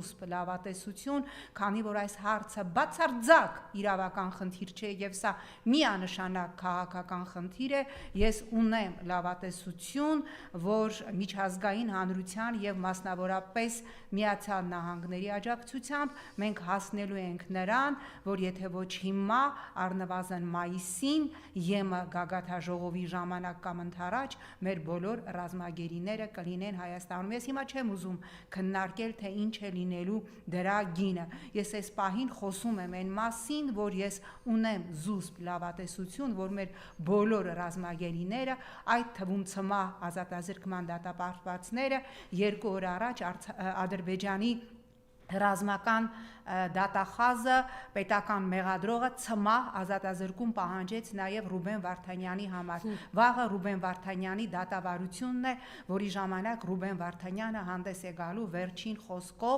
զուսպ լավատեսություն, քանի որ այս հարցը բացարձակ իրավական խնդիր չէ եւ սա միանշանակ քաղաքական խնդիր է, ես ունեմ լավատեսություն, որ միջազգային հանրության եւ մասնավորապես Միացյալ Նահանգների աջակցությամբ մենք հասնելու ենք նրան, որ եթե ոչ հիմա, առնվազն մայիսին ԵՄ գագաթաժողովի ժամանակ կամ ընդառաջ մեր բոլոր ռազմագերիները կլինեն Հայաստանում։ Ես հիմա չեմ ուզում քննարկել, թե ինչ է լինելու դրա գինը։ Ես այս պահին խոսում եմ այն մասին, որ ես ունեմ զուսպ լավատեսություն, որ մեր բոլոր ռազմագերիները, այդ թվում ՑՄԱ ազատազրկման դատապարտվածները 2 օր առաջ Ադրբեջանի ռազմական դատախազը պետական մեղադրողը ՑՄԱ ազատազրկում պահանջեց նաև Ռուբեն Վարդանյանի համար։ Վաղը Ռուբեն Վարդանյանի դատավարությունն է, որի ժամանակ Ռուբեն Վարդանյանը հանդես է գալու վերջին խոսքով